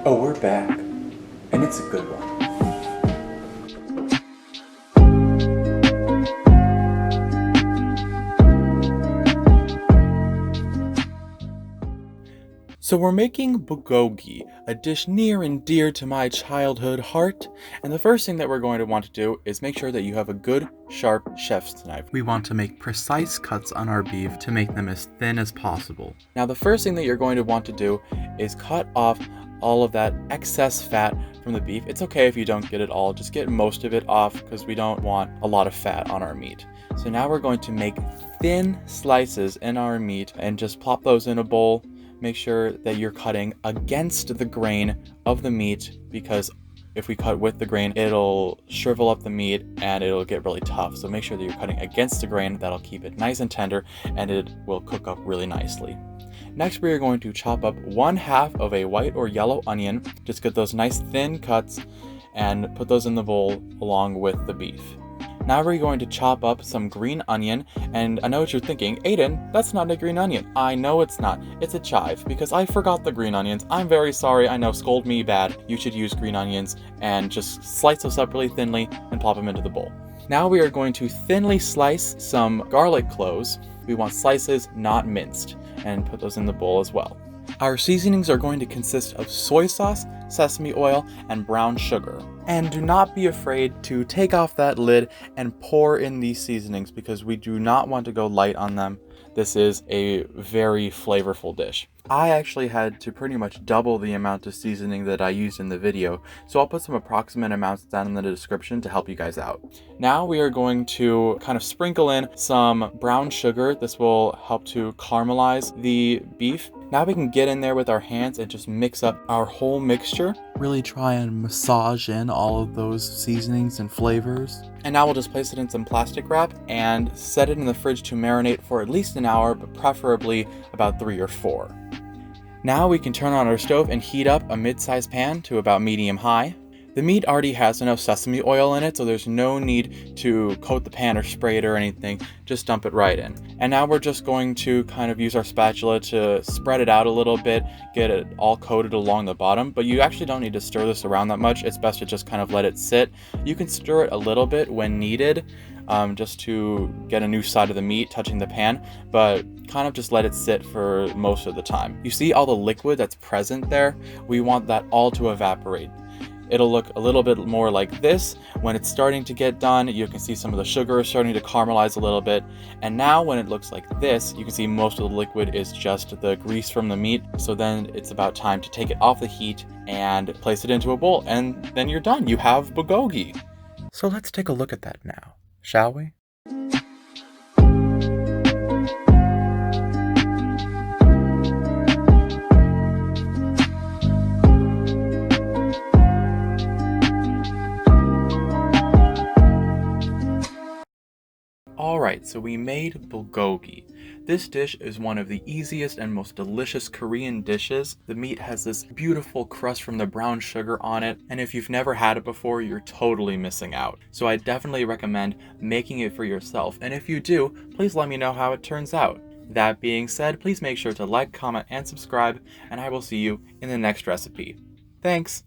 Oh, we're back, and it's a good one. So we're making bulgogi, a dish near and dear to my childhood heart, and the first thing that we're going to want to do is make sure that you have a good, sharp chef's knife. We want to make precise cuts on our beef to make them as thin as possible. Now the first thing that you're going to want to do is cut off all of that excess fat from the beef. It's okay if you don't get it all, just get most of it off because we don't want a lot of fat on our meat. So now we're going to make thin slices in our meat and just plop those in a bowl. Make sure that you're cutting against the grain of the meat, because if we cut with the grain, it'll shrivel up the meat and it'll get really tough. So make sure that you're cutting against the grain. That'll keep it nice and tender and it will cook up really nicely. Next, we are going to chop up 1/2 of a white or yellow onion. Just get those nice thin cuts and put those in the bowl along with the beef. Now we're going to chop up some green onion, and I know what you're thinking, Aidan, that's not a green onion. I know it's not, it's a chive, because I forgot the green onions. I'm very sorry, I know, scold me bad. You should use green onions and just slice those up really thinly and plop them into the bowl. Now we are going to thinly slice some garlic cloves. We want slices, not minced, and put those in the bowl as well. Our seasonings are going to consist of soy sauce, sesame oil, and brown sugar. And do not be afraid to take off that lid and pour in these seasonings, because we do not want to go light on them. This is a very flavorful dish. I actually had to pretty much double the amount of seasoning that I used in the video, so I'll put some approximate amounts down in the description to help you guys out. Now we are going to kind of sprinkle in some brown sugar. This will help to caramelize the beef. Now we can get in there with our hands and just mix up our whole mixture. Really try and massage in all of those seasonings and flavors. And now we'll just place it in some plastic wrap and set it in the fridge to marinate for at least an hour, but preferably about 3 or 4. Now we can turn on our stove and heat up a mid-sized pan to about medium-high. The meat already has enough sesame oil in it, so there's no need to coat the pan or spray it or anything. Just dump it right in. And now we're just going to kind of use our spatula to spread it out a little bit, get it all coated along the bottom, but you actually don't need to stir this around that much. It's best to just kind of let it sit. You can stir it a little bit when needed, just to get a new side of the meat touching the pan, but kind of just let it sit for most of the time. You see all the liquid that's present there? We want that all to evaporate. It'll look a little bit more like this. When it's starting to get done, you can see some of the sugar is starting to caramelize a little bit. And now when it looks like this, you can see most of the liquid is just the grease from the meat. So then it's about time to take it off the heat and place it into a bowl. And then you're done. You have bulgogi. So let's take a look at that now, shall we? Alright, so we made bulgogi. This dish is one of the easiest and most delicious Korean dishes. The meat has this beautiful crust from the brown sugar on it, and if you've never had it before, you're totally missing out. So I definitely recommend making it for yourself, and if you do, please let me know how it turns out. That being said, please make sure to like, comment, and subscribe, and I will see you in the next recipe. Thanks!